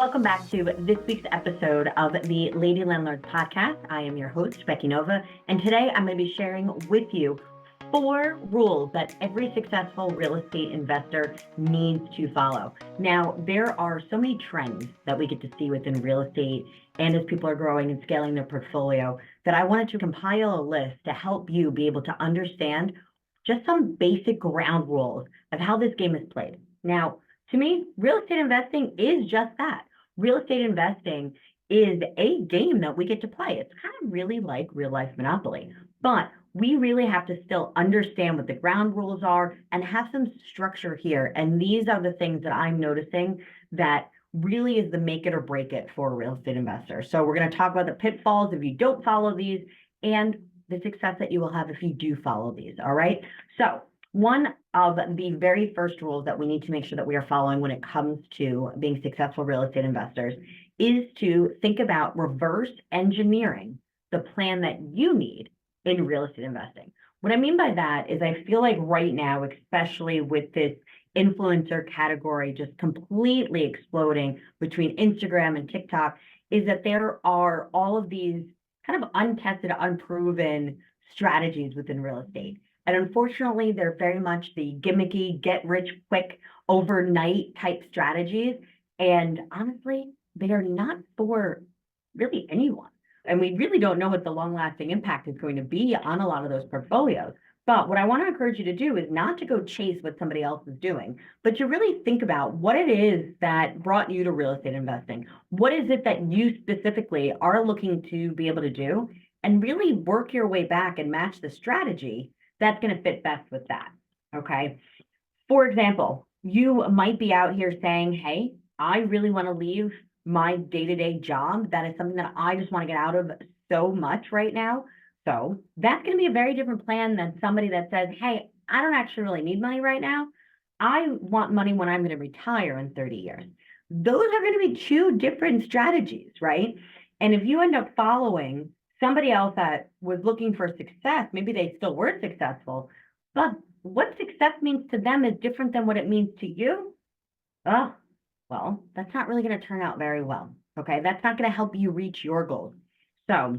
Welcome back to this week's episode of the Lady Landlords podcast. I am your host, Becky Nova, and today I'm going to be sharing with you 4 rules that every successful real estate investor needs to follow. Now, there are so many trends that we get to see within real estate and as people are growing and scaling their portfolio that I wanted to compile a list to help you be able to understand just some basic ground rules of how this game is played. Now, to me, real estate investing is just that. Real estate investing is a game that we get to play. It's kind of really like real life Monopoly, but we really have to still understand what the ground rules are and have some structure here. And these are the things that I'm noticing that really is the make it or break it for a real estate investor. So we're going to talk about the pitfalls if you don't follow these and the success that you will have if you do follow these. All right. So one of the very first rules that we need to make sure that we are following when it comes to being successful real estate investors is to think about reverse engineering the plan that you need in real estate investing. What I mean by that is I feel like right now, especially with this influencer category just completely exploding between Instagram and TikTok, is that there are all of these kind of untested, unproven strategies within real estate. And unfortunately, they're very much the gimmicky, get rich quick, overnight type strategies. And honestly, they are not for really anyone. And we really don't know what the long lasting impact is going to be on a lot of those portfolios. But what I want to encourage you to do is not to go chase what somebody else is doing, but to really think about what it is that brought you to real estate investing. What is it that you specifically are looking to be able to do? And really work your way back and match the strategy that's going to fit best with that. Okay. For example, you might be out here saying, hey, I really want to leave my day-to-day job. That is something that I just want to get out of so much right now. So that's going to be a very different plan than somebody that says, hey, I don't actually really need money right now. I want money when I'm going to retire in 30 years. Those are going to be 2 different strategies, right? And if you end up following somebody else that was looking for success, maybe they still were successful, but what success means to them is different than what it means to you. Oh, well, that's not really going to turn out very well. Okay. That's not going to help you reach your goals. So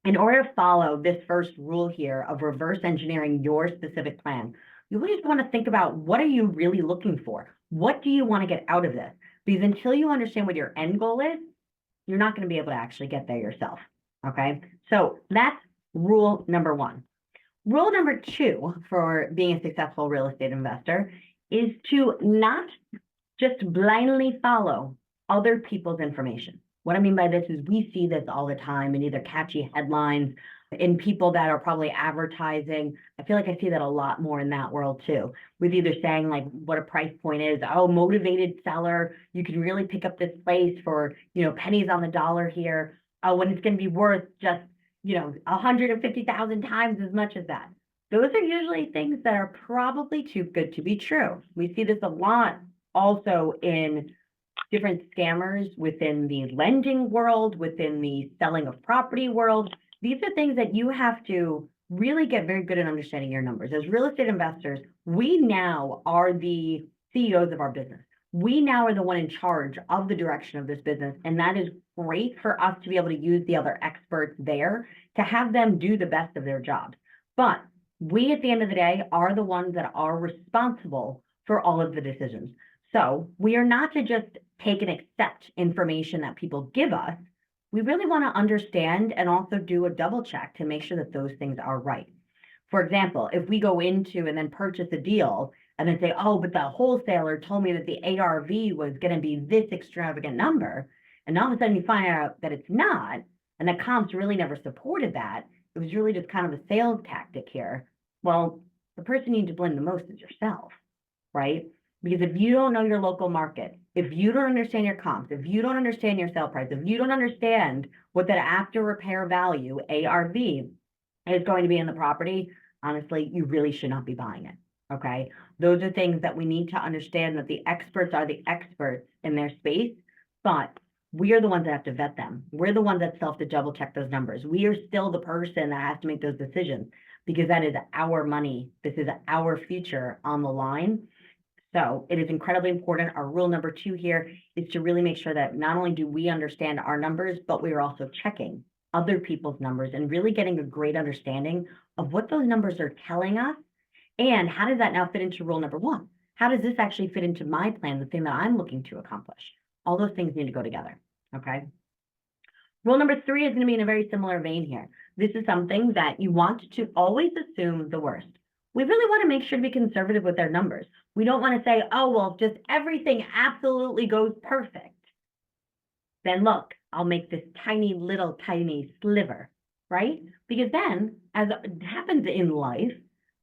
in order to follow this first rule here of reverse engineering your specific plan, you really just want to think about what are you really looking for? What do you want to get out of this? Because until you understand what your end goal is, you're not going to be able to actually get there yourself. Okay, so that's rule number 1. Rule number 2 for being a successful real estate investor is to not just blindly follow other people's information. What I mean by this is we see this all the time in either catchy headlines, in people that are probably advertising. I feel like I see that a lot more in that world too, with either saying like what a price point is. Oh, motivated seller, you can really pick up this place for, pennies on the dollar here. When it's going to be worth just, 150,000 times as much as that. Those are usually things that are probably too good to be true. We see this a lot also in different scammers within the lending world, within the selling of property world. These are things that you have to really get very good at understanding your numbers. As real estate investors, we now are the CEOs of our business. We now are the one in charge of the direction of this business. And that is great for us to be able to use the other experts there to have them do the best of their jobs. But we, at the end of the day, are the ones that are responsible for all of the decisions. So we are not to just take and accept information that people give us. We really want to understand and also do a double check to make sure that those things are right. For example, if we go into and then purchase a deal and then say, oh, but the wholesaler told me that the ARV was going to be this extravagant number, and all of a sudden you find out that it's not, and the comps really never supported that, it was really just kind of a sales tactic here. Well, the person you need to blame the most is yourself, right? Because if you don't know your local market, if you don't understand your comps, if you don't understand your sale price, if you don't understand what that after repair value, ARV, is going to be in the property, honestly, you really should not be buying it. Okay. Those are things that we need to understand, that the experts are the experts in their space, but we are the ones that have to vet them. We're the ones that still have to double check those numbers. We are still the person that has to make those decisions because that is our money. This is our future on the line. So it is incredibly important. Our rule number 2 here is to really make sure that not only do we understand our numbers, but we are also checking other people's numbers and really getting a great understanding of what those numbers are telling us. And how does that now fit into rule number 1? How does this actually fit into my plan, the thing that I'm looking to accomplish? All those things need to go together. Okay. Rule number 3 is going to be in a very similar vein here. This is something that you want to always assume the worst. We really want to make sure to be conservative with our numbers. We don't want to say, oh, well, just everything absolutely goes perfect. Then look, I'll make this tiny sliver, right? Because then, as happens in life,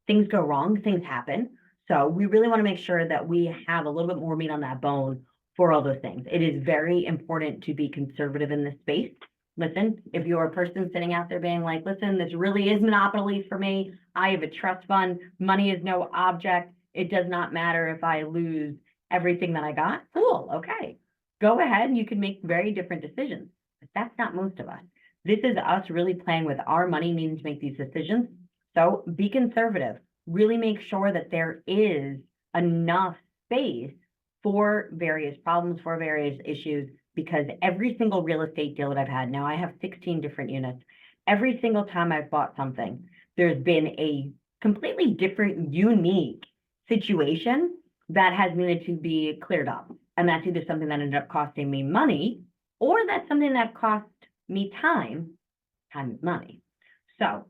things go wrong, things happen. So we really want to make sure that we have a little bit more meat on that bone for all those things. It is very important to be conservative in this space. Listen, if you're a person sitting out there being like, listen, this really is monopolies for me. I have a trust fund. Money is no object. It does not matter if I lose everything that I got. Cool. Okay. Go ahead and you can make very different decisions. But that's not most of us. This is us really playing with our money, needing to make these decisions. So be conservative. Really make sure that there is enough space for various problems, for various issues, because every single real estate deal that I've had, now I have 16 different units. Every single time I've bought something, there's been a completely different, unique situation that has needed to be cleared up. And that's either something that ended up costing me money, or that's something that cost me time. Time is money. So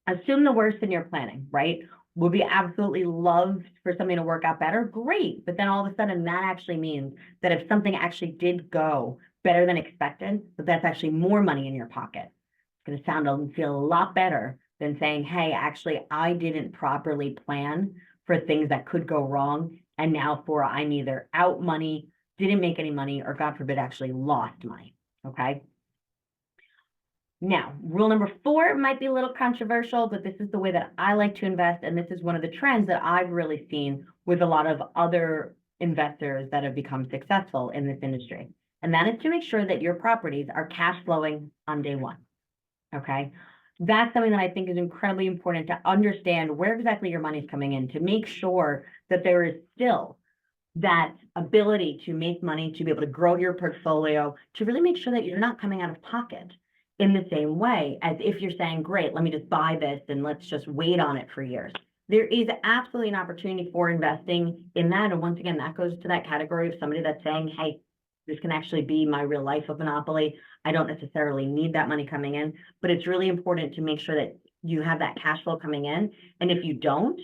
assume the worst in your planning, right? Would we absolutely love for something to work out better? Great. But then all of a sudden that actually means that if something actually did go better than expected, that that's actually more money in your pocket. It's going to sound and feel a lot better than saying, hey, actually, I didn't properly plan for things that could go wrong. And now I'm either out money, didn't make any money, or God forbid, actually lost money. Okay. Now, rule number 4 might be a little controversial, but this is the way that I like to invest. And this is one of the trends that I've really seen with a lot of other investors that have become successful in this industry. And that is to make sure that your properties are cash flowing on day one. Okay. That's something that I think is incredibly important to understand where exactly your money is coming in, to make sure that there is still that ability to make money, to be able to grow your portfolio, to really make sure that you're not coming out of pocket in the same way as if you're saying, great, let me just buy this and let's just wait on it for years. There is absolutely an opportunity for investing in that. And once again, that goes to that category of somebody that's saying, hey, this can actually be my real life of monopoly. I don't necessarily need that money coming in, but it's really important to make sure that you have that cash flow coming in. And if you don't,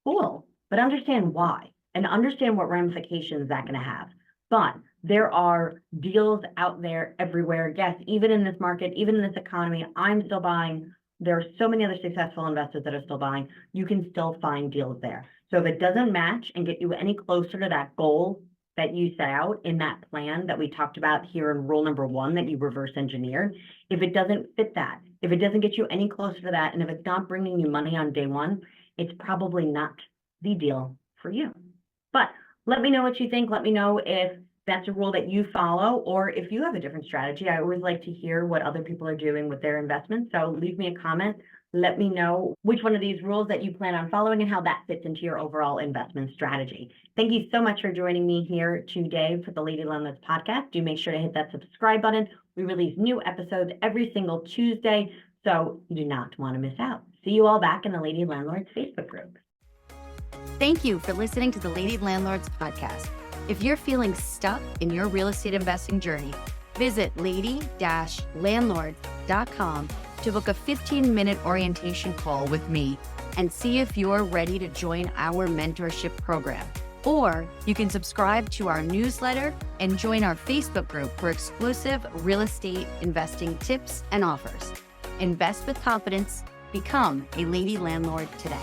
cool, but understand why and understand what ramifications that's going to have. But there are deals out there everywhere. Yes, even in this market, even in this economy, I'm still buying. There are so many other successful investors that are still buying. You can still find deals there. So if it doesn't match and get you any closer to that goal that you set out in that plan that we talked about here in rule number 1 that you reverse engineered, if it doesn't fit that, if it doesn't get you any closer to that, and if it's not bringing you money on day one, it's probably not the deal for you. But let me know what you think. Let me know if that's a rule that you follow, or if you have a different strategy. I always like to hear what other people are doing with their investments. So leave me a comment. Let me know which one of these rules that you plan on following and how that fits into your overall investment strategy. Thank you so much for joining me here today for the Lady Landlords podcast. Do make sure to hit that subscribe button. We release new episodes every single Tuesday, so you do not want to miss out. See you all back in the Lady Landlords Facebook group. Thank you for listening to the Lady Landlords podcast. If you're feeling stuck in your real estate investing journey, visit lady-landlords.com to book a 15-minute orientation call with me and see if you're ready to join our mentorship program. Or you can subscribe to our newsletter and join our Facebook group for exclusive real estate investing tips and offers. Invest with confidence. Become a Lady Landlord today.